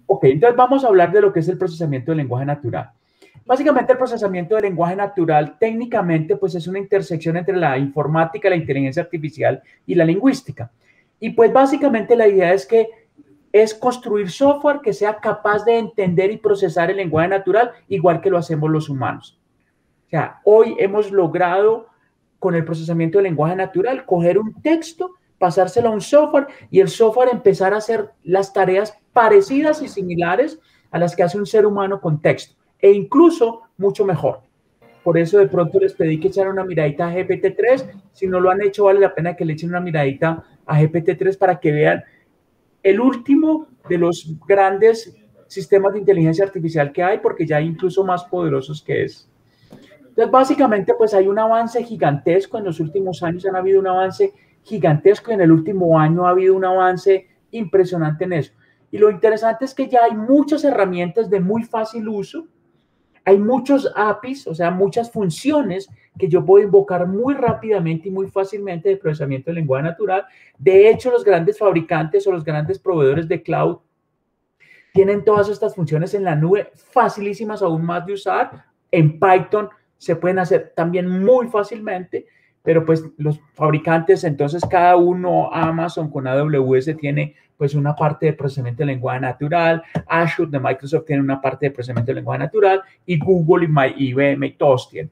Ok, entonces vamos a hablar de lo que es el procesamiento del lenguaje natural. Básicamente el procesamiento del lenguaje natural técnicamente pues es una intersección entre la informática, la inteligencia artificial y la lingüística. Y pues básicamente la idea es que es construir software que sea capaz de entender y procesar el lenguaje natural igual que lo hacemos los humanos. O sea, hoy hemos logrado con el procesamiento del lenguaje natural coger un texto, pasárselo a un software y el software empezar a hacer las tareas parecidas y similares a las que hace un ser humano con texto e incluso mucho mejor. Por eso de pronto les pedí que echaran una miradita a GPT-3. Si no lo han hecho, vale la pena que le echen una miradita a GPT-3 para que vean el último de los grandes sistemas de inteligencia artificial que hay, porque ya hay incluso más poderosos que es. Entonces, básicamente, pues hay un avance gigantesco. En los últimos años han habido un avance gigantesco y en el último año ha habido un avance impresionante en eso. Y lo interesante es que ya hay muchas herramientas de muy fácil uso. Hay muchos APIs, o sea, muchas funciones que yo puedo invocar muy rápidamente y muy fácilmente de procesamiento del lenguaje natural. De hecho, los grandes fabricantes o los grandes proveedores de cloud tienen todas estas funciones en la nube facilísimas aún más de usar. En Python se pueden hacer también muy fácilmente, pero pues los fabricantes, entonces cada uno, Amazon con AWS tiene pues una parte de procesamiento de lenguaje natural, Azure de Microsoft tiene una parte de procesamiento de lenguaje natural y Google y IBM y todos tienen.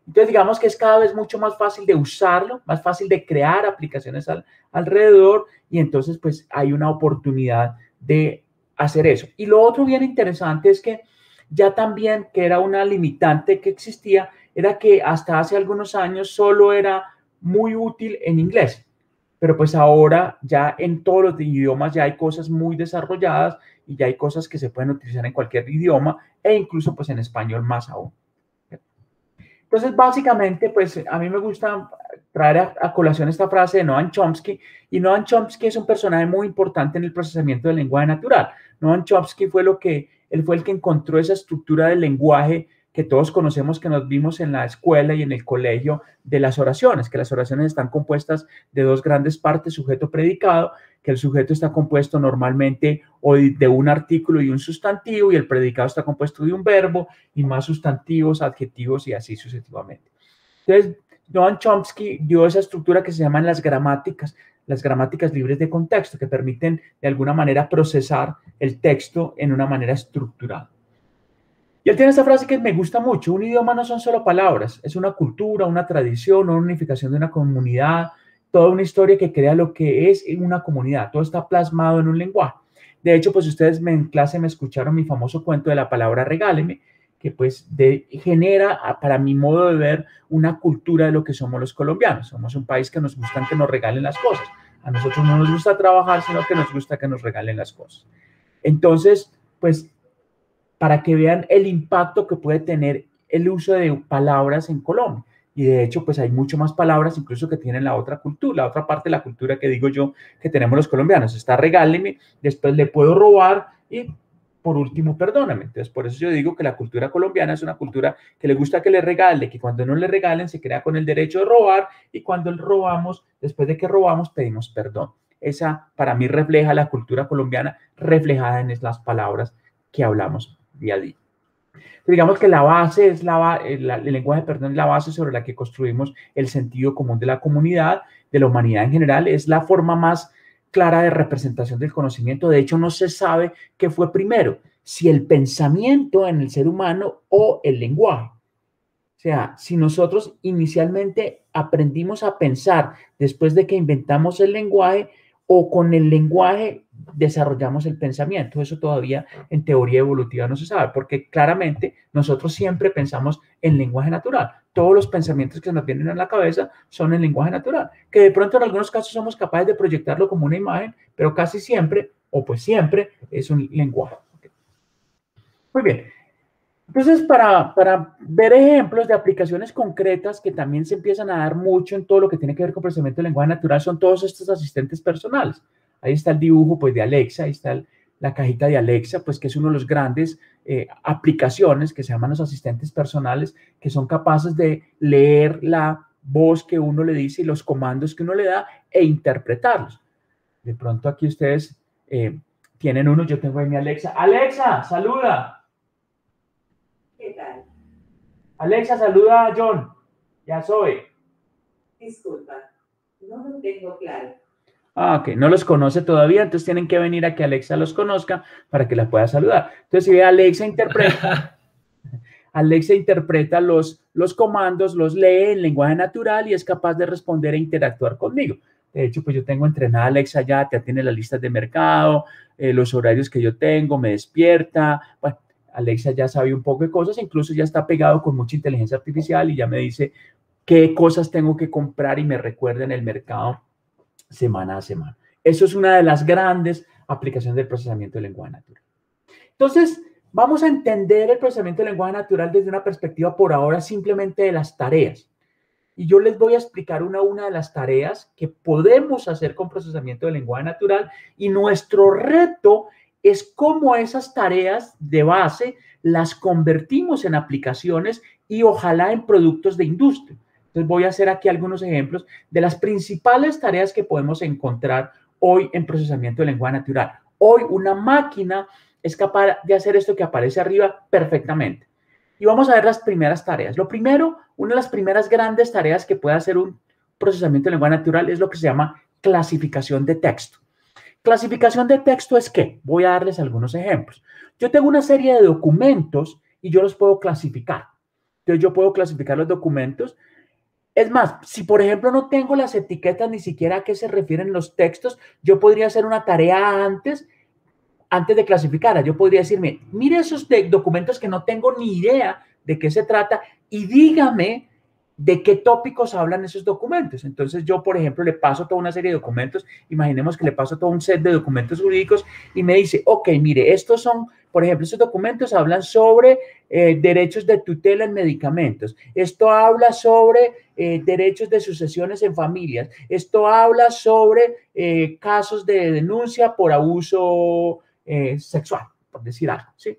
Entonces digamos que es cada vez mucho más fácil de usarlo, más fácil de crear aplicaciones alrededor y entonces pues hay una oportunidad de hacer eso. Y lo otro bien interesante es que ya también, que era una limitante que existía, era que hasta hace algunos años solo era muy útil en inglés. Pero pues ahora ya en todos los idiomas ya hay cosas muy desarrolladas y ya hay cosas que se pueden utilizar en cualquier idioma e incluso pues en español más aún. Entonces, básicamente, pues a mí me gusta traer a colación esta frase de Noam Chomsky, y Noam Chomsky es un personaje muy importante en el procesamiento del lenguaje natural. Noam Chomsky él fue el que encontró esa estructura del lenguaje que todos conocemos, que nos vimos en la escuela y en el colegio, de las oraciones, que las oraciones están compuestas de dos grandes partes, sujeto-predicado, que el sujeto está compuesto normalmente de un artículo y un sustantivo, y el predicado está compuesto de un verbo y más sustantivos, adjetivos y así sucesivamente. Entonces, Noam Chomsky dio esa estructura que se llaman las gramáticas libres de contexto, que permiten de alguna manera procesar el texto en una manera estructurada. Y él tiene esta frase que me gusta mucho: un idioma no son solo palabras, es una cultura, una tradición, una unificación de una comunidad, toda una historia que crea lo que es una comunidad, todo está plasmado en un lenguaje. De hecho, pues ustedes en clase me escucharon mi famoso cuento de la palabra regáleme, que pues genera, para mi modo de ver, una cultura de lo que somos los colombianos. Somos un país que nos gusta que nos regalen las cosas. A nosotros no nos gusta trabajar, sino que nos gusta que nos regalen las cosas. Entonces, pues para que vean el impacto que puede tener el uso de palabras en Colombia. Y de hecho, pues hay mucho más palabras incluso que tienen la otra cultura, la otra parte de la cultura que digo yo que tenemos los colombianos. Está regáleme, después le puedo robar y por último, perdóname. Entonces, por eso yo digo que la cultura colombiana es una cultura que le gusta que le regale, que cuando no le regalen se crea con el derecho de robar y cuando robamos, después de que robamos, pedimos perdón. Esa para mí refleja la cultura colombiana reflejada en las palabras que hablamos día a día. Digamos que la base es el lenguaje, perdón, es la base sobre la que construimos el sentido común de la comunidad, de la humanidad en general. Es la forma más clara de representación del conocimiento. De hecho, no se sabe qué fue primero, si el pensamiento en el ser humano o el lenguaje. O sea, si nosotros inicialmente aprendimos a pensar después de que inventamos el lenguaje, o con el lenguaje desarrollamos el pensamiento. Eso todavía en teoría evolutiva no se sabe, porque claramente nosotros siempre pensamos en lenguaje natural. Todos los pensamientos que nos vienen a la cabeza son en lenguaje natural, que de pronto en algunos casos somos capaces de proyectarlo como una imagen, pero casi siempre, o pues siempre, es un lenguaje. Muy bien. Entonces, para ver ejemplos de aplicaciones concretas que también se empiezan a dar mucho en todo lo que tiene que ver con procesamiento de lenguaje natural, son todos estos asistentes personales. Ahí está el dibujo pues, de Alexa, ahí está la cajita de Alexa, pues que es uno de los grandes aplicaciones que se llaman los asistentes personales, que son capaces de leer la voz que uno le dice y los comandos que uno le da e interpretarlos. De pronto aquí ustedes tienen uno. Yo tengo ahí mi Alexa. Alexa, saluda. ¿Qué tal? Alexa, saluda a John. Ya soy. Disculpa, no lo tengo claro. Ah, ok, no los conoce todavía, entonces tienen que venir a que Alexa los conozca para que la pueda saludar. Entonces, si ve, Alexa interpreta los comandos, los lee en lenguaje natural y es capaz de responder e interactuar conmigo. De hecho, pues yo tengo entrenada a Alexa ya tiene las listas de mercado, los horarios que yo tengo, me despierta. Bueno, Alexa ya sabe un poco de cosas, incluso ya está pegado con mucha inteligencia artificial y ya me dice qué cosas tengo que comprar y me recuerda en el mercado semana a semana. Eso es una de las grandes aplicaciones del procesamiento del lenguaje natural. Entonces, vamos a entender el procesamiento del lenguaje natural desde una perspectiva por ahora simplemente de las tareas. Y yo les voy a explicar una a una de las tareas que podemos hacer con procesamiento del lenguaje natural y nuestro reto es cómo esas tareas de base las convertimos en aplicaciones y ojalá en productos de industria. Entonces voy a hacer aquí algunos ejemplos de las principales tareas que podemos encontrar hoy en procesamiento del lenguaje natural. Hoy una máquina es capaz de hacer esto que aparece arriba perfectamente. Y vamos a ver las primeras tareas. Lo primero, una de las primeras grandes tareas que puede hacer un procesamiento de lenguaje natural es lo que se llama clasificación de texto. Clasificación de texto es ¿qué? Voy a darles algunos ejemplos. Yo tengo una serie de documentos y yo los puedo clasificar. Entonces yo puedo clasificar los documentos. Es más, si por ejemplo no tengo las etiquetas ni siquiera a qué se refieren los textos, yo podría hacer una tarea antes de clasificarla. Yo podría decirme, mire esos documentos que no tengo ni idea de qué se trata y dígame de qué tópicos hablan esos documentos. Entonces yo, por ejemplo, le paso toda una serie de documentos, imaginemos que le paso todo un set de documentos jurídicos y me dice, ok, mire, estos son, por ejemplo, estos documentos hablan sobre derechos de tutela en medicamentos, esto habla sobre derechos de sucesiones en familias, esto habla sobre casos de denuncia por abuso sexual, por decir algo, ¿sí?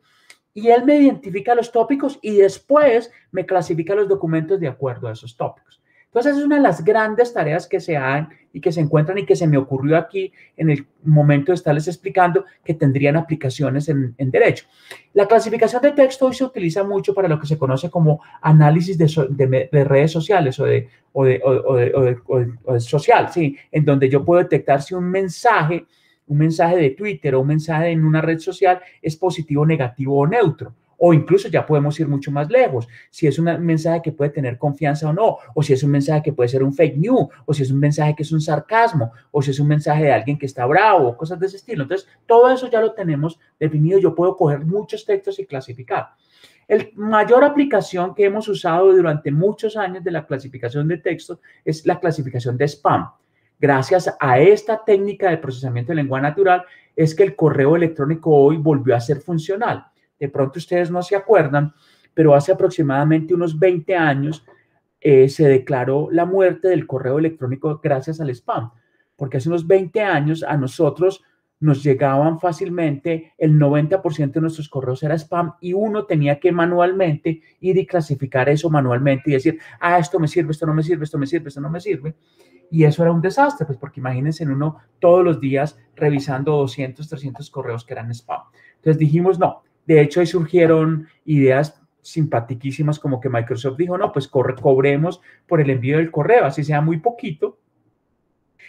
Y él me identifica los tópicos y después me clasifica los documentos de acuerdo a esos tópicos. Entonces, es una de las grandes tareas que se dan y que se encuentran y que se me ocurrió aquí en el momento de estarles explicando que tendrían aplicaciones en derecho. La clasificación de texto hoy se utiliza mucho para lo que se conoce como análisis de redes sociales o de social, ¿sí? En donde yo puedo detectar si un mensaje de Twitter o un mensaje en una red social es positivo, negativo o neutro. O incluso ya podemos ir mucho más lejos. Si es un mensaje que puede tener confianza o no, o si es un mensaje que puede ser un fake news, o si es un mensaje que es un sarcasmo, o si es un mensaje de alguien que está bravo, cosas de ese estilo. Entonces, todo eso ya lo tenemos definido. Yo puedo coger muchos textos y clasificar. La mayor aplicación que hemos usado durante muchos años de la clasificación de textos es la clasificación de spam. Gracias a esta técnica de procesamiento de lenguaje natural es que el correo electrónico hoy volvió a ser funcional. De pronto ustedes no se acuerdan, pero hace aproximadamente unos 20 años se declaró la muerte del correo electrónico gracias al spam, porque hace unos 20 años a nosotros nos llegaban fácilmente, el 90% de nuestros correos era spam y uno tenía que manualmente ir y clasificar eso manualmente y decir, ah, esto me sirve, esto no me sirve, esto me sirve, esto no me sirve. Y eso era un desastre, pues porque imagínense en uno todos los días revisando 200, 300 correos que eran spam. Entonces dijimos, no, de hecho ahí surgieron ideas simpaticísimas como que Microsoft dijo, no, pues cobremos por el envío del correo, así sea muy poquito,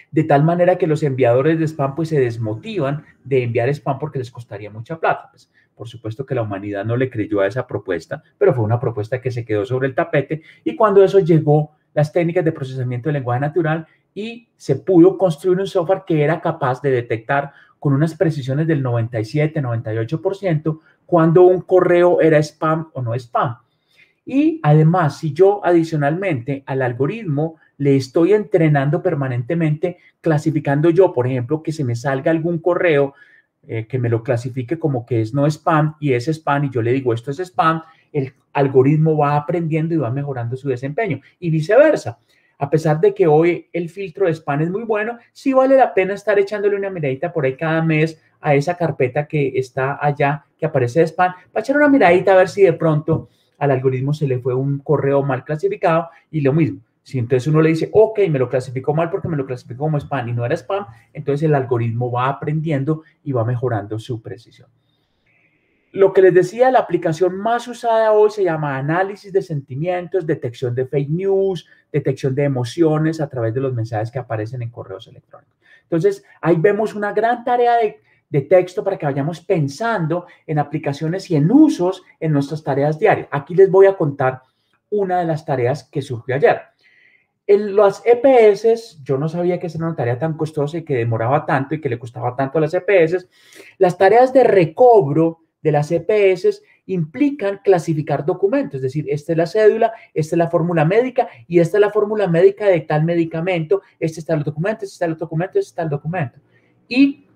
de tal manera que los enviadores de spam pues se desmotivan de enviar spam porque les costaría mucha plata. Pues, por supuesto que la humanidad no le creyó a esa propuesta, pero fue una propuesta que se quedó sobre el tapete y cuando eso llegó las técnicas de procesamiento de lenguaje natural y se pudo construir un software que era capaz de detectar con unas precisiones del 97, 98% cuando un correo era spam o no spam. Y además, si yo adicionalmente al algoritmo le estoy entrenando permanentemente, clasificando yo, por ejemplo, que se me salga algún correo que me lo clasifique como que es no spam y es spam y yo le digo esto es spam, el algoritmo va aprendiendo y va mejorando su desempeño y viceversa. A pesar de que hoy el filtro de spam es muy bueno, sí vale la pena estar echándole una miradita por ahí cada mes a esa carpeta que está allá, que aparece de spam, para echar una miradita a ver si de pronto al algoritmo se le fue un correo mal clasificado y lo mismo. Si entonces uno le dice, ok, me lo clasificó mal porque me lo clasificó como spam y no era spam, entonces el algoritmo va aprendiendo y va mejorando su precisión. Lo que les decía, la aplicación más usada hoy se llama análisis de sentimientos, detección de fake news, detección de emociones a través de los mensajes que aparecen en correos electrónicos. Entonces, ahí vemos una gran tarea de texto para que vayamos pensando en aplicaciones y en usos en nuestras tareas diarias. Aquí les voy a contar una de las tareas que surgió ayer. En las EPS, yo no sabía que era una tarea tan costosa y que demoraba tanto y que le costaba tanto a las EPS. Las tareas de recobro de las EPS implican clasificar documentos, es decir, esta es la cédula, esta es la fórmula médica y esta es la fórmula médica de tal medicamento, este está el documento, este está el documento, este está el documento. Y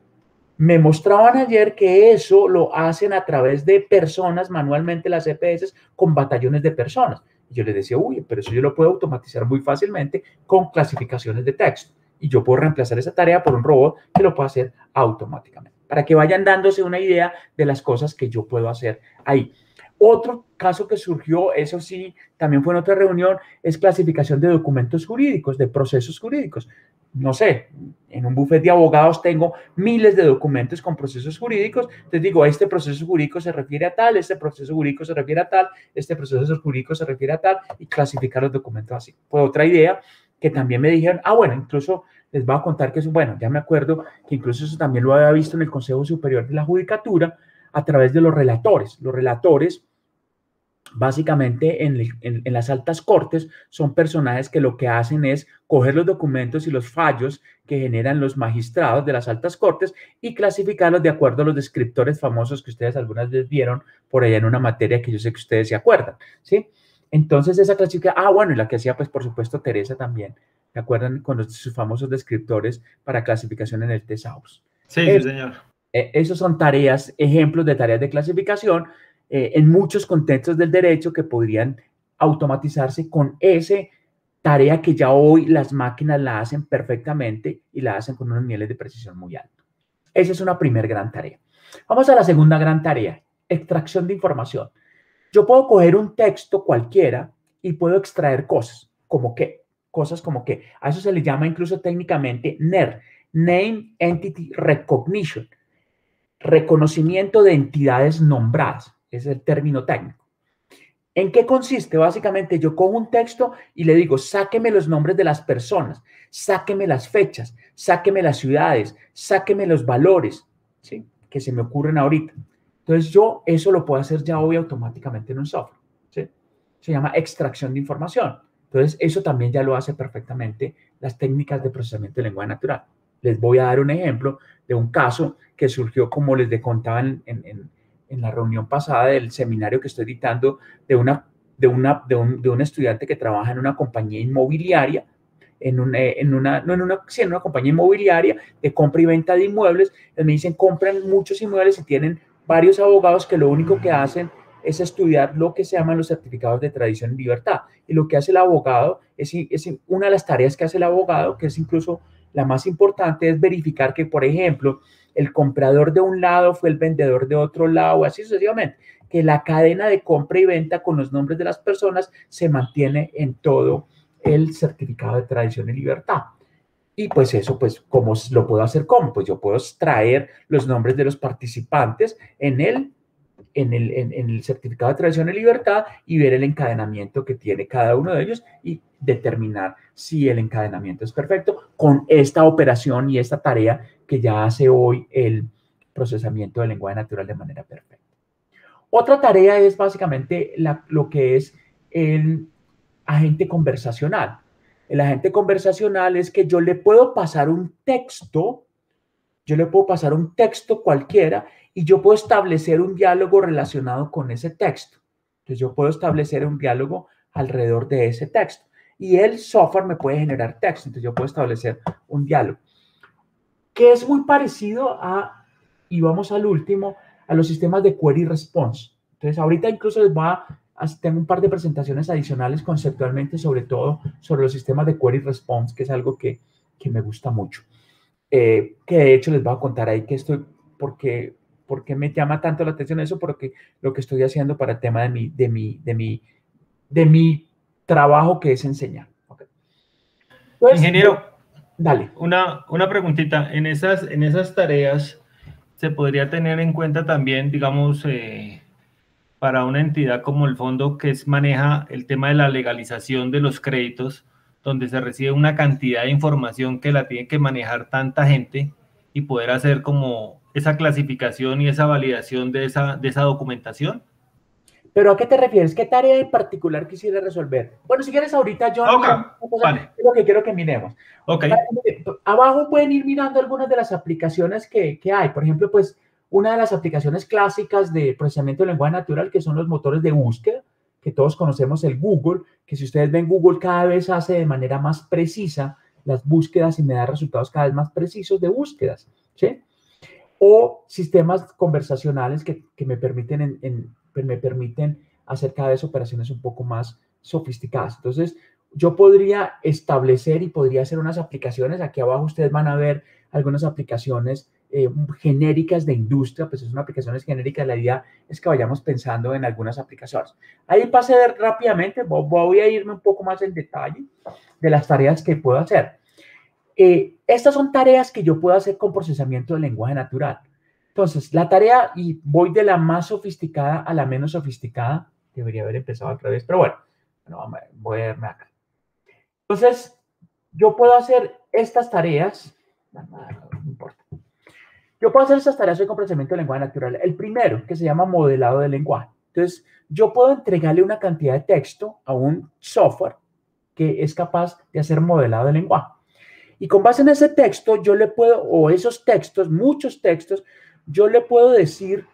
me mostraban ayer que eso lo hacen a través de personas, manualmente las EPS, con batallones de personas. Y yo les decía, uy, pero eso yo lo puedo automatizar muy fácilmente con clasificaciones de texto. Y yo puedo reemplazar esa tarea por un robot que lo pueda hacer automáticamente. Para que vayan dándose una idea de las cosas que yo puedo hacer ahí. Otro caso que surgió, eso sí, también fue en otra reunión, es clasificación de documentos jurídicos, de procesos jurídicos. No sé, en un bufete de abogados tengo miles de documentos con procesos jurídicos. Entonces digo, este proceso jurídico se refiere a tal, este proceso jurídico se refiere a tal, este proceso jurídico se refiere a tal, y clasificar los documentos así. Fue otra idea que también me dijeron, bueno, incluso les voy a contar que eso, bueno, ya me acuerdo que incluso eso también lo había visto en el Consejo Superior de la Judicatura a través de los relatores. Los relatores, básicamente en las altas cortes, son personajes que lo que hacen es coger los documentos y los fallos que generan los magistrados de las altas cortes y clasificarlos de acuerdo a los descriptores famosos que ustedes algunas veces vieron por allá en una materia que yo sé que ustedes se acuerdan, ¿sí? Entonces esa clasificación, bueno, y la que hacía pues por supuesto Teresa también, ¿se acuerdan? Con sus famosos descriptores para clasificación en el Thesaurus. Sí, señor. Esos son tareas, ejemplos de tareas de clasificación en muchos contextos del derecho que podrían automatizarse con esa tarea que ya hoy las máquinas la hacen perfectamente y la hacen con unos niveles de precisión muy altos. Esa es una primera gran tarea. Vamos a la segunda gran tarea, extracción de información. Yo puedo coger un texto cualquiera y puedo extraer cosas, como qué, cosas como qué. A eso se le llama incluso técnicamente NER, Name Entity Recognition, reconocimiento de entidades nombradas. Ese es el término técnico. ¿En qué consiste? Básicamente yo cojo un texto y le digo, sáqueme los nombres de las personas, sáqueme las fechas, sáqueme las ciudades, sáqueme los valores, ¿sí? Que se me ocurren ahorita. Entonces yo eso lo puedo hacer ya hoy automáticamente en un software, ¿sí? Se llama extracción de información. Entonces eso también ya lo hace perfectamente las técnicas de procesamiento de lenguaje natural. Les voy a dar un ejemplo de un caso que surgió, como les contaba en la reunión pasada del seminario que estoy dictando, de un estudiante que trabaja en una compañía inmobiliaria, en una compañía inmobiliaria de compra y venta de inmuebles. Me dicen, compran muchos inmuebles y tienen varios abogados que lo único que hacen es estudiar lo que se llaman los certificados de tradición y libertad. Y lo que hace el abogado, es una de las tareas que hace el abogado, que es incluso la más importante, es verificar que, por ejemplo, el comprador de un lado fue el vendedor de otro lado, así sucesivamente, que la cadena de compra y venta con los nombres de las personas se mantiene en todo el certificado de tradición y libertad. Y pues eso, pues, ¿cómo lo puedo hacer? ¿Cómo? Pues yo puedo extraer los nombres de los participantes en el certificado de tradición y libertad y ver el encadenamiento que tiene cada uno de ellos y determinar si el encadenamiento es perfecto con esta operación y esta tarea que ya hace hoy el procesamiento del lenguaje natural de manera perfecta. Otra tarea es básicamente lo que es el agente conversacional. El agente conversacional es que yo le puedo pasar un texto cualquiera y yo puedo establecer un diálogo relacionado con ese texto. Entonces yo puedo establecer un diálogo alrededor de ese texto y el software me puede generar texto. Entonces yo puedo establecer un diálogo que es muy parecido a, y vamos al último, a los sistemas de query response. Entonces ahorita incluso tengo un par de presentaciones adicionales conceptualmente, sobre todo sobre los sistemas de query response, que es algo que me gusta mucho. Que de hecho les voy a contar ahí que ¿por qué me llama tanto la atención eso? Porque lo que estoy haciendo para el tema de mi trabajo, que es enseñar. ¿Okay? Entonces, Ingeniero, dale. una preguntita. En esas tareas se podría tener en cuenta también, digamos, para una entidad como el fondo maneja el tema de la legalización de los créditos, donde se recibe una cantidad de información que la tiene que manejar tanta gente y poder hacer como esa clasificación y esa validación de esa documentación. ¿Pero a qué te refieres? ¿Qué tarea en particular quisiera resolver? Bueno, si quieres ahorita, John, Ok, miramos una cosa, vale. es lo que quiero que miremos. Ok. Abajo pueden ir mirando algunas de las aplicaciones que hay. Por ejemplo, pues una de las aplicaciones clásicas de procesamiento de lenguaje natural, que son los motores de búsqueda, que todos conocemos, el Google, que si ustedes ven, Google cada vez hace de manera más precisa las búsquedas y me da resultados cada vez más precisos de búsquedas, ¿sí? O sistemas conversacionales que me permiten, me permiten hacer cada vez operaciones un poco más sofisticadas. Entonces, yo podría establecer y podría hacer unas aplicaciones. Aquí abajo ustedes van a ver algunas aplicaciones genéricas de industria, pues son aplicaciones genéricas. La idea es que vayamos pensando en algunas aplicaciones. Ahí pasé rápidamente, voy a irme un poco más en detalle de las tareas que puedo hacer. Estas son tareas que yo puedo hacer con procesamiento de lenguaje natural. Entonces, la tarea, y voy de la más sofisticada a la menos sofisticada, debería haber empezado otra vez, pero bueno, voy a irme acá. Entonces, yo puedo hacer estas tareas, no importa. Yo puedo hacer estas tareas con procesamiento de lenguaje natural. El primero, que se llama modelado de lenguaje. Entonces, yo puedo entregarle una cantidad de texto a un software que es capaz de hacer modelado de lenguaje. Y con base en ese texto, yo le puedo, o esos textos, muchos textos, yo le puedo decir,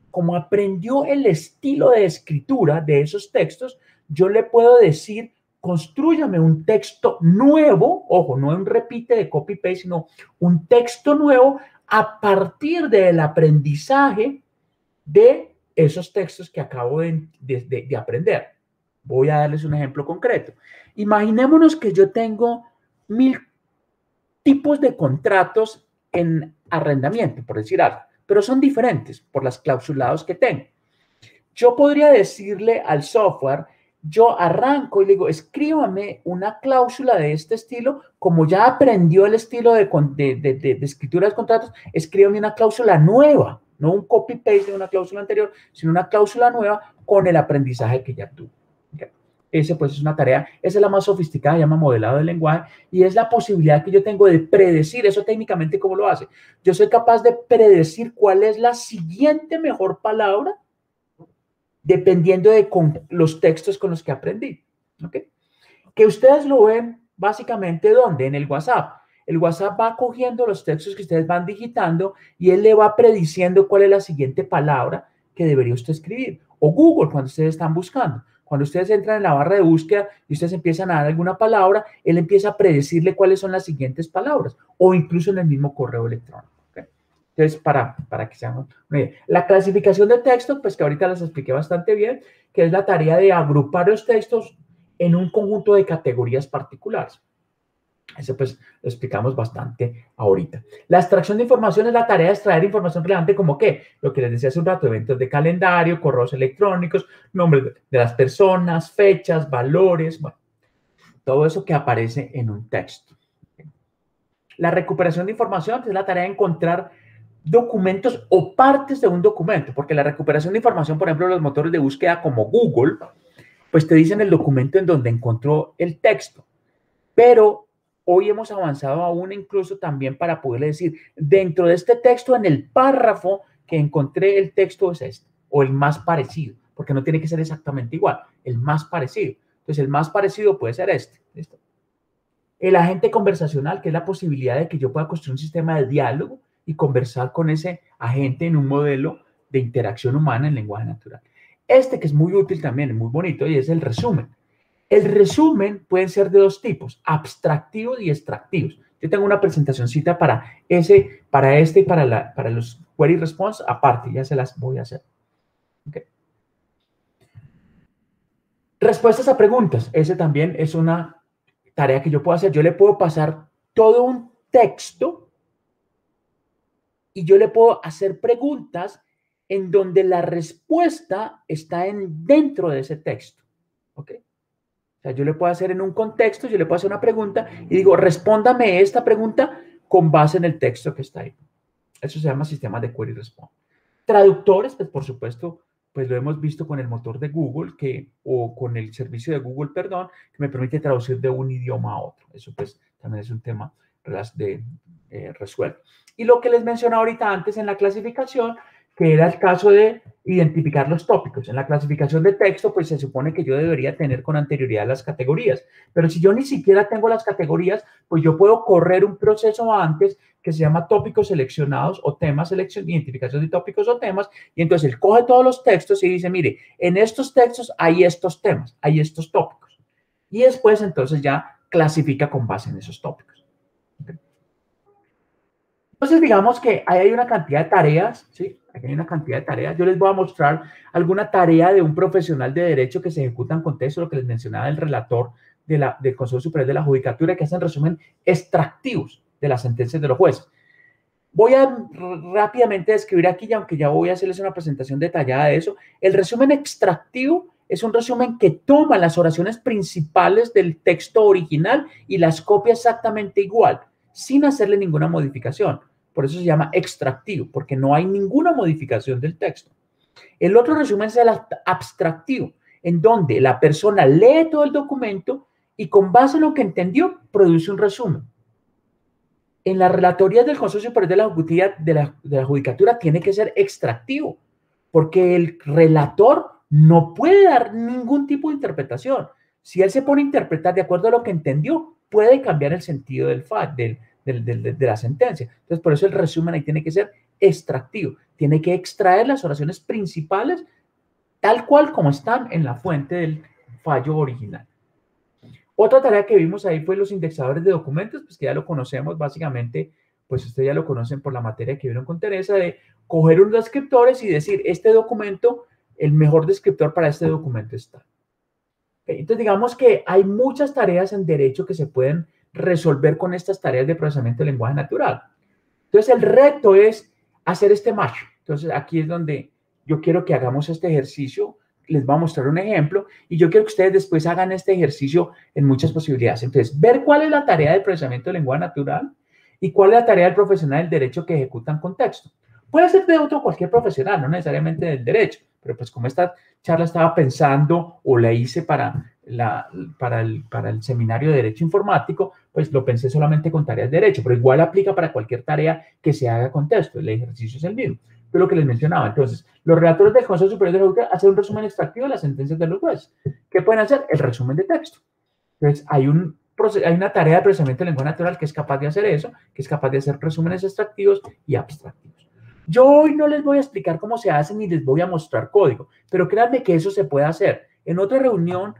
como aprendió el estilo de escritura de esos textos, yo le puedo decir, constrúyame un texto nuevo, ojo, no un repite de copy-paste, sino un texto nuevo a partir del aprendizaje de esos textos que acabo de aprender. Voy a darles un ejemplo concreto. Imaginémonos que yo tengo 1000 tipos de contratos en arrendamiento, por decir algo, pero son diferentes por los clausulados que tengo. Yo podría decirle al software, yo arranco y le digo, escríbame una cláusula de este estilo, como ya aprendió el estilo de escritura de contratos, escríbame una cláusula nueva, no un copy-paste de una cláusula anterior, sino una cláusula nueva con el aprendizaje que ya tuvo. Okay. Ese pues es una tarea, esa es la más sofisticada, se llama modelado de lenguaje, y es la posibilidad que yo tengo de predecir, eso técnicamente cómo lo hace. Yo soy capaz de predecir cuál es la siguiente mejor palabra dependiendo de los textos con los que aprendí. ¿Okay? Que ustedes lo ven básicamente ¿dónde? En el WhatsApp. El WhatsApp va cogiendo los textos que ustedes van digitando y él le va prediciendo cuál es la siguiente palabra que debería usted escribir. O Google, cuando ustedes están buscando. Cuando ustedes entran en la barra de búsqueda y ustedes empiezan a dar alguna palabra, él empieza a predecirle cuáles son las siguientes palabras. O incluso en el mismo correo electrónico. Entonces, para que seamos una idea. La clasificación de textos, pues que ahorita las expliqué bastante bien, que es la tarea de agrupar los textos en un conjunto de categorías particulares. Eso pues lo explicamos bastante ahorita. La extracción de información es la tarea de extraer información relevante como ¿qué? Lo que les decía hace un rato, eventos de calendario, correos electrónicos, nombres de las personas, fechas, valores, bueno, todo eso que aparece en un texto. La recuperación de información es la tarea de encontrar documentos o partes de un documento, porque la recuperación de información, por ejemplo, los motores de búsqueda como Google, pues te dicen el documento en donde encontró el texto. Pero hoy hemos avanzado aún incluso también para poderle decir, dentro de este texto, en el párrafo que encontré, el texto es este, o el más parecido, porque no tiene que ser exactamente igual, el más parecido. Entonces, el más parecido puede ser este. ¿Listo? El agente conversacional, que es la posibilidad de que yo pueda construir un sistema de diálogo y conversar con ese agente en un modelo de interacción humana en lenguaje natural. Este que es muy útil también, es muy bonito, y es el resumen. El resumen puede ser de dos tipos, abstractivos y extractivos. Yo tengo una presentacioncita para este y para los query response aparte, ya se las voy a hacer. Okay. Respuestas a preguntas, ese también es una tarea que yo puedo hacer. Yo le puedo pasar todo un texto y yo le puedo hacer preguntas en donde la respuesta está dentro de ese texto. ¿Ok? sea, yo le puedo hacer en un contexto, yo le puedo hacer una pregunta y digo, respóndame esta pregunta con base en el texto que está ahí. Eso se llama sistema de query response. Traductores, pues por supuesto, pues lo hemos visto con el motor de Google o con el servicio de Google, perdón, que me permite traducir de un idioma a otro. Eso pues también es un tema resuelto. Y lo que les mencionaba ahorita antes en la clasificación, que era el caso de identificar los tópicos. En la clasificación de texto, pues se supone que yo debería tener con anterioridad las categorías. Pero si yo ni siquiera tengo las categorías, pues yo puedo correr un proceso antes que se llama tópicos seleccionados o temas, identificación de tópicos o temas, y entonces él coge todos los textos y dice, mire, en estos textos hay estos temas, hay estos tópicos. Y después entonces ya clasifica con base en esos tópicos. ¿Okay? Entonces digamos que ahí hay una cantidad de tareas, ¿sí? Aquí hay una cantidad de tareas. Yo les voy a mostrar alguna tarea de un profesional de derecho que se ejecuta en contexto, lo que les mencionaba el relator del Consejo Superior de la Judicatura, que hacen resumen extractivos de las sentencias de los jueces. Voy a rápidamente describir aquí, aunque ya voy a hacerles una presentación detallada de eso. El resumen extractivo es un resumen que toma las oraciones principales del texto original y las copia exactamente igual, sin hacerle ninguna modificación. Por eso se llama extractivo, porque no hay ninguna modificación del texto. El otro resumen es el abstractivo, en donde la persona lee todo el documento y con base en lo que entendió, produce un resumen. En las relatorías del Consejo Superior de la Judicatura tiene que ser extractivo, porque el relator no puede dar ningún tipo de interpretación. Si él se pone a interpretar de acuerdo a lo que entendió, puede cambiar el sentido de la sentencia. Entonces, por eso el resumen ahí tiene que ser extractivo. Tiene que extraer las oraciones principales tal cual como están en la fuente del fallo original. Otra tarea que vimos ahí fue los indexadores de documentos, pues que ya lo conocemos básicamente, pues ustedes ya lo conocen por la materia que vieron con Teresa, de coger unos descriptores y decir, este documento, el mejor descriptor para este documento está. Entonces, digamos que hay muchas tareas en derecho que se pueden resolver con estas tareas de procesamiento de lenguaje natural. Entonces, el reto es hacer este match. Entonces, aquí es donde yo quiero que hagamos este ejercicio. Les voy a mostrar un ejemplo y yo quiero que ustedes después hagan este ejercicio en muchas posibilidades. Entonces, ver cuál es la tarea de procesamiento de lenguaje natural y cuál es la tarea del profesional del derecho que ejecutan con texto. Puede ser de cualquier profesional, no necesariamente del derecho, pero pues como esta charla estaba pensando o la hice para el seminario de Derecho Informático, pues lo pensé solamente con tareas de derecho, pero igual aplica para cualquier tarea que se haga con texto. El ejercicio es el mismo. Es lo que les mencionaba. Entonces, los relatores del Consejo Superior de la Judicatura hacen un resumen extractivo de las sentencias de los jueces. ¿Qué pueden hacer? El resumen de texto. Entonces, hay una tarea de procesamiento de lenguaje natural que es capaz de hacer eso, que es capaz de hacer resúmenes extractivos y abstractivos. Yo hoy no les voy a explicar cómo se hace ni les voy a mostrar código, pero créanme que eso se puede hacer. En otra reunión,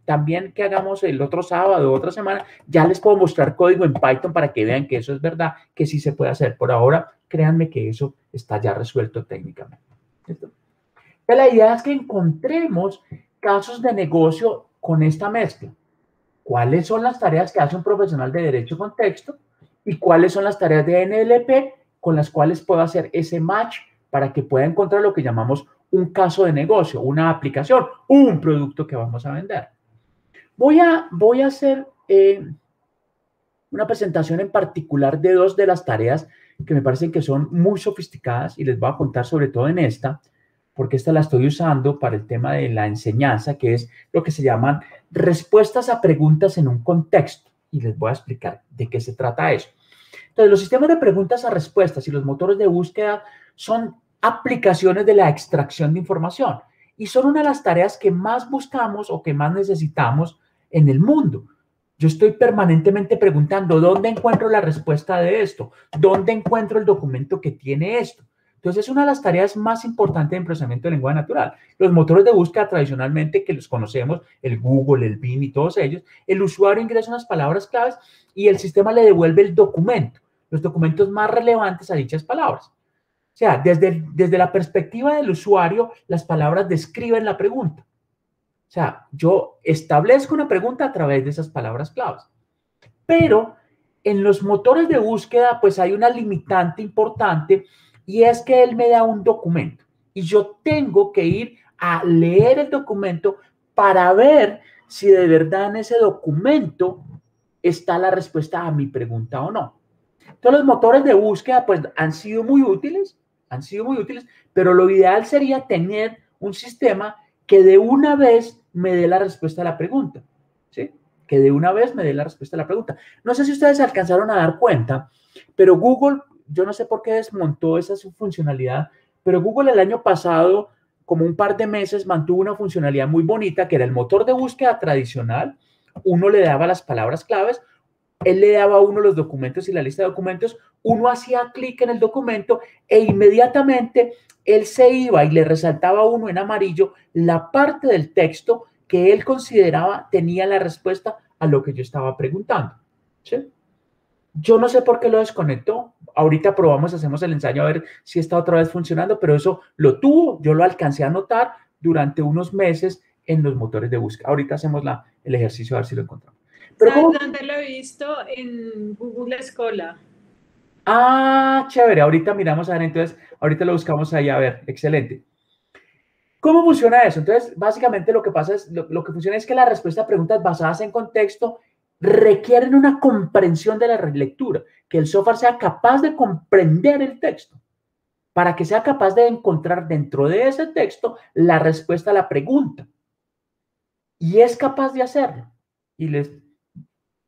también que hagamos el otro sábado o otra semana, ya les puedo mostrar código en Python para que vean que eso es verdad, que sí se puede hacer. Por ahora, créanme que eso está ya resuelto técnicamente. ¿Listo? La idea es que encontremos casos de negocio con esta mezcla. ¿Cuáles son las tareas que hace un profesional de derecho con texto? ¿Y cuáles son las tareas de NLP con las cuales puedo hacer ese match para que pueda encontrar lo que llamamos un caso de negocio, una aplicación, un producto que vamos a vender? Voy a hacer una presentación en particular de dos de las tareas que me parecen que son muy sofisticadas y les voy a contar sobre todo en esta, porque esta la estoy usando para el tema de la enseñanza, que es lo que se llaman respuestas a preguntas en un contexto. Y les voy a explicar de qué se trata eso. Entonces, los sistemas de preguntas a respuestas y los motores de búsqueda son aplicaciones de la extracción de información y son una de las tareas que más buscamos o que más necesitamos en el mundo. Yo estoy permanentemente preguntando, ¿dónde encuentro la respuesta de esto? ¿Dónde encuentro el documento que tiene esto? Entonces, es una de las tareas más importantes en procesamiento de lenguaje natural. Los motores de búsqueda tradicionalmente que los conocemos, el Google, el Bing y todos ellos, el usuario ingresa unas palabras claves y el sistema le devuelve el documento, los documentos más relevantes a dichas palabras. O sea, desde la perspectiva del usuario, las palabras describen la pregunta. O sea, yo establezco una pregunta a través de esas palabras claves. Pero en los motores de búsqueda, pues hay una limitante importante y es que él me da un documento y yo tengo que ir a leer el documento para ver si de verdad en ese documento está la respuesta a mi pregunta o no. Entonces los motores de búsqueda pues han sido muy útiles, pero lo ideal sería tener un sistema que de una vez me dé la respuesta a la pregunta, ¿sí? Que de una vez me dé la respuesta a la pregunta. No sé si ustedes alcanzaron a dar cuenta, pero Google, yo no sé por qué desmontó esa funcionalidad, pero Google el año pasado, como un par de meses, mantuvo una funcionalidad muy bonita que era el motor de búsqueda tradicional. Uno le daba las palabras claves, él le daba a uno los documentos y la lista de documentos, uno hacía clic en el documento e inmediatamente él se iba y le resaltaba a uno en amarillo la parte del texto que él consideraba tenía la respuesta a lo que yo estaba preguntando, ¿sí? Yo no sé por qué lo desconectó. Ahorita probamos, hacemos el ensayo a ver si está otra vez funcionando, pero eso lo tuvo, yo lo alcancé a notar durante unos meses en los motores de búsqueda. Ahorita hacemos el ejercicio a ver si lo encontramos. Pero ¿sabes dónde lo he visto? En Google Escola. Ah, chévere. Ahorita miramos a ver, entonces, ahorita lo buscamos ahí, a ver, excelente. ¿Cómo funciona eso? Entonces, básicamente lo que pasa es, lo que funciona es que la respuesta a preguntas basadas en contexto requieren una comprensión de la lectura, que el software sea capaz de comprender el texto, para que sea capaz de encontrar dentro de ese texto la respuesta a la pregunta. Y es capaz de hacerlo. Y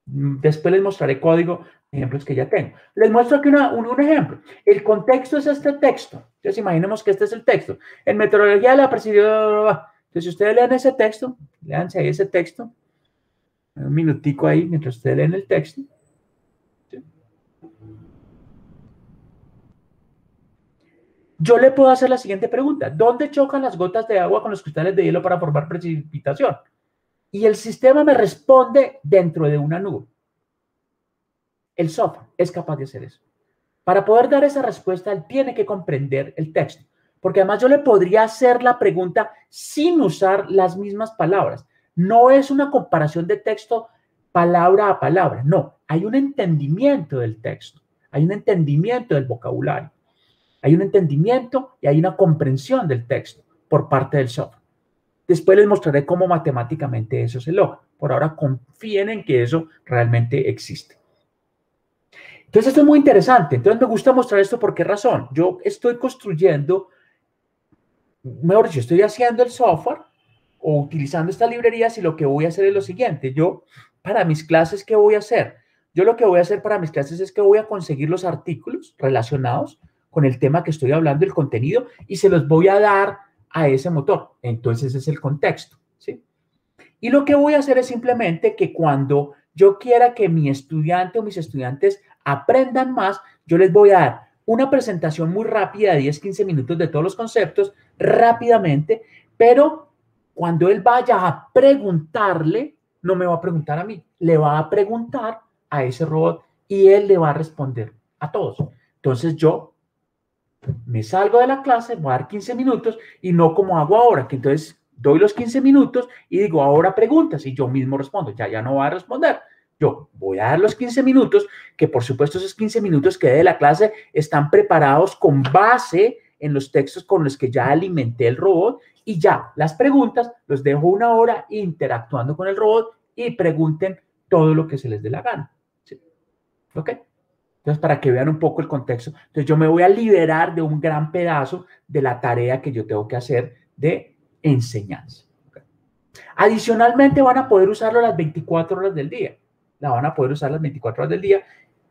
después les mostraré código, ejemplos que ya tengo. Les muestro aquí un ejemplo. El contexto es este texto. Entonces, imaginemos que este es el texto. En metodología de la presión. Entonces, si ustedes leen ese texto, léanse ahí ese texto. Un minutico ahí mientras ustedes leen el texto. ¿Sí? Yo le puedo hacer la siguiente pregunta. ¿Dónde chocan las gotas de agua con los cristales de hielo para formar precipitación? Y el sistema me responde dentro de una nube. El software es capaz de hacer eso. Para poder dar esa respuesta, él tiene que comprender el texto. Porque además yo le podría hacer la pregunta sin usar las mismas palabras. No es una comparación de texto palabra a palabra. No, hay un entendimiento del texto. Hay un entendimiento del vocabulario. Hay un entendimiento y hay una comprensión del texto por parte del software. Después les mostraré cómo matemáticamente eso se logra. Por ahora confíen en que eso realmente existe. Entonces esto es muy interesante. Entonces me gusta mostrar esto por qué razón. Yo estoy construyendo, mejor dicho, estoy haciendo el software o utilizando estas librerías y lo que voy a hacer es lo siguiente. Yo, para mis clases, ¿qué voy a hacer? Yo lo que voy a hacer para mis clases es que voy a conseguir los artículos relacionados con el tema que estoy hablando, el contenido, y se los voy a dar a ese motor. Entonces ese es el contexto, ¿sí? Y lo que voy a hacer es simplemente que cuando yo quiera que mi estudiante o mis estudiantes aprendan más, yo les voy a dar una presentación muy rápida de 10-15 minutos de todos los conceptos, rápidamente, pero cuando él vaya a preguntarle, no me va a preguntar a mí, le va a preguntar a ese robot y él le va a responder a todos. Entonces yo me salgo de la clase, voy a dar 15 minutos y no como hago ahora, que entonces doy los 15 minutos y digo, ahora preguntas y yo mismo respondo, ya no va a responder. Yo voy a dar los 15 minutos, que por supuesto esos 15 minutos que de la clase están preparados con base en los textos con los que ya alimenté el robot y ya las preguntas los dejo una hora interactuando con el robot y pregunten todo lo que se les dé la gana. ¿Sí? ¿Ok? Entonces, para que vean un poco el contexto. Entonces, yo me voy a liberar de un gran pedazo de la tarea que yo tengo que hacer de enseñanza. ¿Okay? Adicionalmente, van a poder usarlo las 24 horas del día. La van a poder usar las 24 horas del día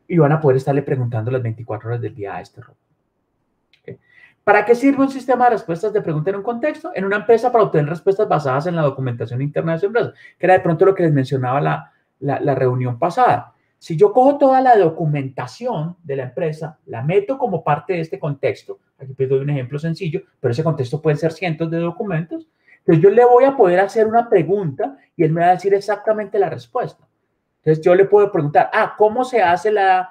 y van a poder estarle preguntando las 24 horas del día a este robot. ¿Okay? ¿Para qué sirve un sistema de respuestas de pregunta en un contexto? En una empresa para obtener respuestas basadas en la documentación interna de su empresa, que era de pronto lo que les mencionaba la reunión pasada. Si yo cojo toda la documentación de la empresa, la meto como parte de este contexto, aquí les doy un ejemplo sencillo, pero ese contexto puede ser cientos de documentos, entonces yo le voy a poder hacer una pregunta y él me va a decir exactamente la respuesta. Entonces yo le puedo preguntar, ¿cómo se hace la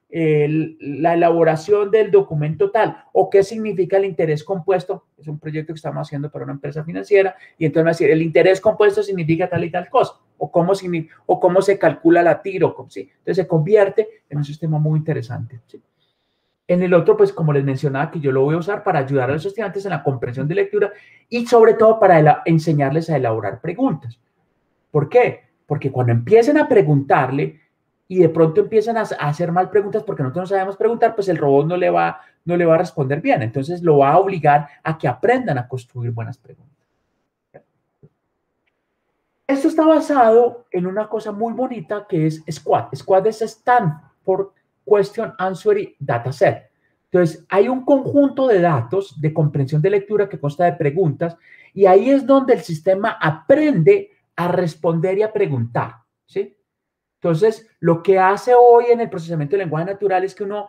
elaboración del documento tal? ¿O qué significa el interés compuesto? Es un proyecto que estamos haciendo para una empresa financiera y entonces me va a decir, el interés compuesto significa tal y tal cosa. O cómo se calcula la tiro. ¿Sí? Entonces se convierte en un sistema muy interesante. ¿Sí? En el otro, pues como les mencionaba, que yo lo voy a usar para ayudar a los estudiantes en la comprensión de lectura y sobre todo para enseñarles a elaborar preguntas. ¿Por qué? Porque cuando empiecen a preguntarle y de pronto empiezan a hacer mal preguntas porque nosotros no sabemos preguntar, pues el robot no le va a responder bien. Entonces lo va a obligar a que aprendan a construir buenas preguntas. Esto está basado en una cosa muy bonita que es SQuAD. SQuAD es Stanford Question Answering Dataset. Entonces, hay un conjunto de datos de comprensión de lectura que consta de preguntas y ahí es donde el sistema aprende a responder y a preguntar, ¿sí? Entonces, lo que hace hoy en el procesamiento de lenguaje natural es que uno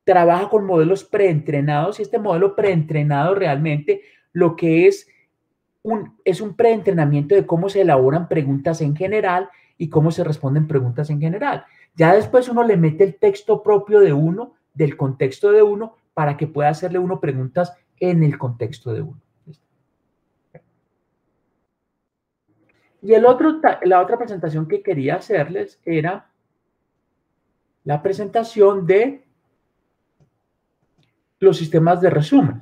trabaja con modelos preentrenados y este modelo preentrenado realmente lo que es un preentrenamiento de cómo se elaboran preguntas en general y cómo se responden preguntas en general. Ya después uno le mete el texto propio de uno, del contexto de uno, para que pueda hacerle uno preguntas en el contexto de uno. Y la otra presentación que quería hacerles era la presentación de los sistemas de resumen.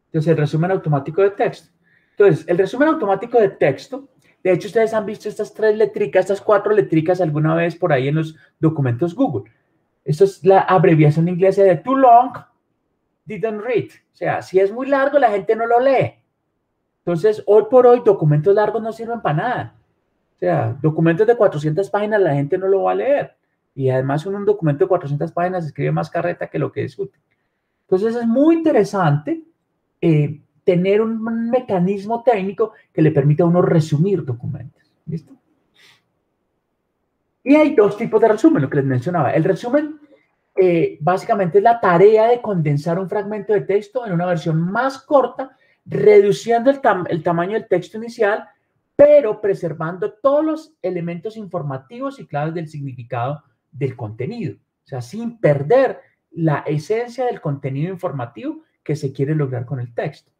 Entonces, el resumen automático de texto. Entonces, el resumen automático de texto, de hecho, ustedes han visto estas 3 letricas, estas 4 letricas alguna vez por ahí en los documentos Google. Esto es la abreviación inglesa de too long, didn't read. O sea, si es muy largo, la gente no lo lee. Entonces, hoy por hoy, documentos largos no sirven para nada. O sea, documentos de 400 páginas, la gente no lo va a leer. Y además, un documento de 400 páginas escribe más carreta que lo que es útil. Entonces, es muy interesante tener un mecanismo técnico que le permita a uno resumir documentos. ¿Listo? Y hay 2 tipos de resumen, lo que les mencionaba. El resumen básicamente es la tarea de condensar un fragmento de texto en una versión más corta, reduciendo el tamaño del texto inicial, pero preservando todos los elementos informativos y claves del significado del contenido. O sea, sin perder la esencia del contenido informativo que se quiere lograr con el texto.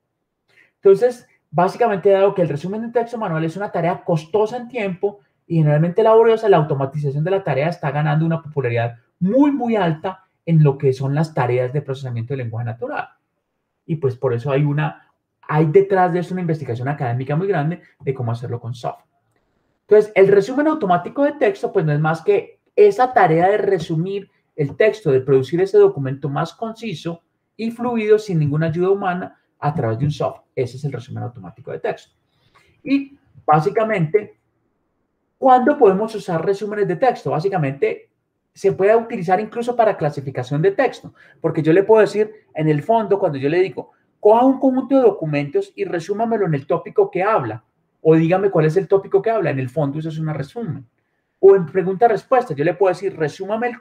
Entonces, básicamente, dado que el resumen de texto manual es una tarea costosa en tiempo y generalmente laboriosa, la automatización de la tarea está ganando una popularidad muy, muy alta en lo que son las tareas de procesamiento de lenguaje natural. Y pues por eso hay detrás de eso una investigación académica muy grande de cómo hacerlo con software. Entonces, el resumen automático de texto, pues no es más que esa tarea de resumir el texto, de producir ese documento más conciso y fluido sin ninguna ayuda humana a través de un software. Ese es el resumen automático de texto. Y básicamente, ¿cuándo podemos usar resúmenes de texto? Básicamente, se puede utilizar incluso para clasificación de texto, porque yo le puedo decir en el fondo, cuando yo le digo, coja un conjunto de documentos y resúmamelo en el tópico que habla, o dígame cuál es el tópico que habla, en el fondo eso es un resumen. O en pregunta-respuesta, yo le puedo decir, resúmame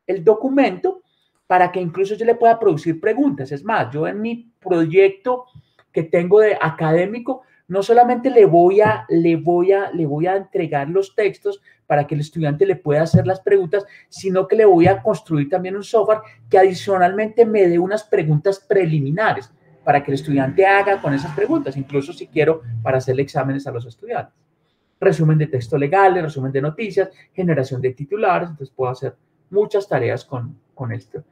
el documento para que incluso yo le pueda producir preguntas. Es más, yo en mi proyecto que tengo de académico, no solamente le voy a entregar los textos para que el estudiante le pueda hacer las preguntas, sino que le voy a construir también un software que adicionalmente me dé unas preguntas preliminares para que el estudiante haga con esas preguntas, incluso si quiero para hacerle exámenes a los estudiantes. Resumen de texto legales, resumen de noticias, generación de titulares, entonces puedo hacer muchas tareas con esto.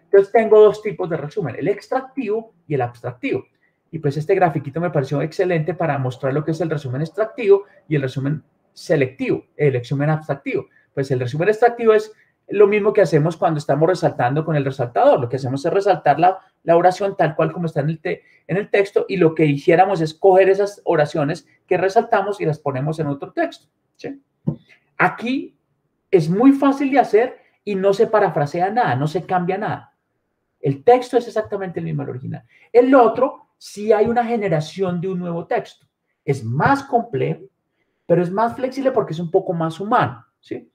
Entonces tengo 2 tipos de resumen, el extractivo y el abstractivo. Y pues este grafiquito me pareció excelente para mostrar lo que es el resumen extractivo y el resumen selectivo, el resumen abstractivo. Pues el resumen extractivo es lo mismo que hacemos cuando estamos resaltando con el resaltador. Lo que hacemos es resaltar la oración tal cual como está en el texto y lo que hiciéramos es coger esas oraciones que resaltamos y las ponemos en otro texto, ¿sí? Aquí es muy fácil de hacer y no se parafrasea nada, no se cambia nada. El texto es exactamente el mismo al original. El otro, sí hay una generación de un nuevo texto. Es más complejo, pero es más flexible porque es un poco más humano, ¿sí?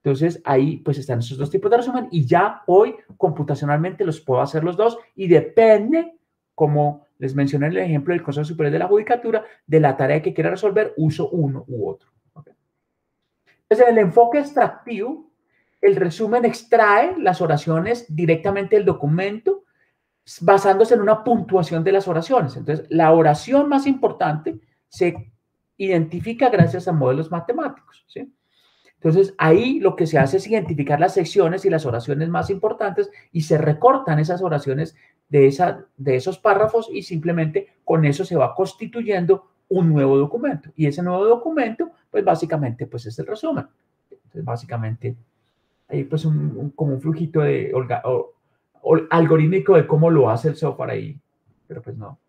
Entonces, ahí pues están esos 2 tipos de resumen y ya hoy computacionalmente los puedo hacer los 2 y depende, como les mencioné en el ejemplo del Consejo Superior de la Judicatura, de la tarea que quiera resolver, uso uno u otro. ¿Okay? Entonces, en el enfoque extractivo, el resumen extrae las oraciones directamente del documento basándose en una puntuación de las oraciones. Entonces, la oración más importante se identifica gracias a modelos matemáticos, ¿sí? Entonces, ahí lo que se hace es identificar las secciones y las oraciones más importantes y se recortan esas oraciones de esos párrafos y simplemente con eso se va constituyendo un nuevo documento. Y ese nuevo documento, pues básicamente, pues es el resumen. Entonces, básicamente, ahí pues como un flujito de algorítmico de cómo lo hace el software ahí, pero pues no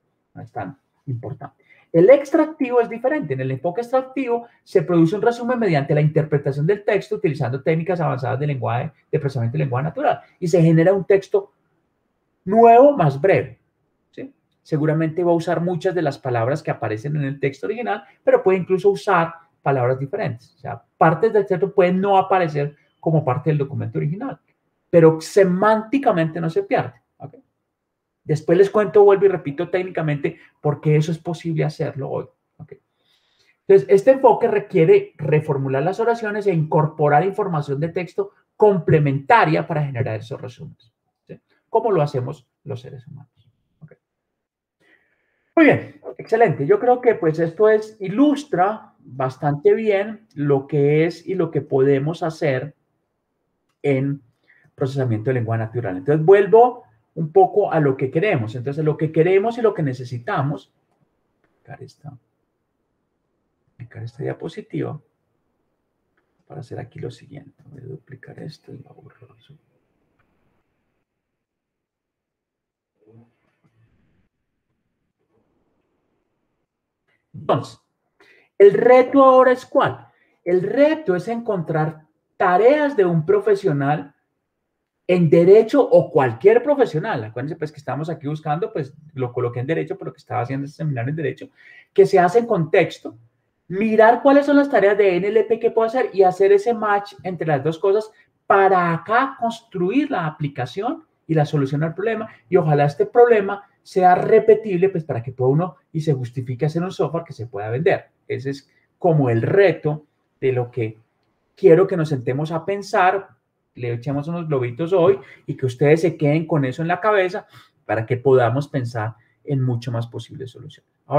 es tan importante. El extractivo es diferente. En el enfoque extractivo se produce un resumen mediante la interpretación del texto utilizando técnicas avanzadas de procesamiento de lenguaje natural y se genera un texto nuevo más breve. ¿Sí? Seguramente va a usar muchas de las palabras que aparecen en el texto original, pero puede incluso usar palabras diferentes. O sea, partes del texto pueden no aparecer como parte del documento original, pero semánticamente no se pierde. ¿Okay? Después les cuento, vuelvo y repito técnicamente por qué eso es posible hacerlo hoy. ¿Okay? Entonces, este enfoque requiere reformular las oraciones e incorporar información de texto complementaria para generar esos resúmenes. ¿Sí? ¿Cómo lo hacemos los seres humanos? ¿Okay? Muy bien, excelente. Yo creo que pues esto ilustra bastante bien lo que es y lo que podemos hacer en procesamiento de lenguaje natural. Entonces, vuelvo un poco a lo que queremos. Entonces, lo que queremos y lo que necesitamos, duplicar esta diapositiva para hacer aquí lo siguiente. Voy a duplicar esto y lo borro. Entonces, el reto ahora es ¿cuál? El reto es encontrar tareas de un profesional en derecho o cualquier profesional. Acuérdense pues que estamos aquí buscando, pues lo coloqué en derecho, pero que estaba haciendo este seminario en derecho, que se hace en contexto, mirar cuáles son las tareas de NLP que puedo hacer y hacer ese match entre las dos cosas para acá construir la aplicación y la solución al problema y ojalá este problema sea repetible pues para que pueda uno y se justifique hacer un software que se pueda vender. Ese es como el reto de lo que quiero que nos sentemos a pensar, le echemos unos globitos hoy y que ustedes se queden con eso en la cabeza para que podamos pensar en mucho más posibles soluciones. Ahora,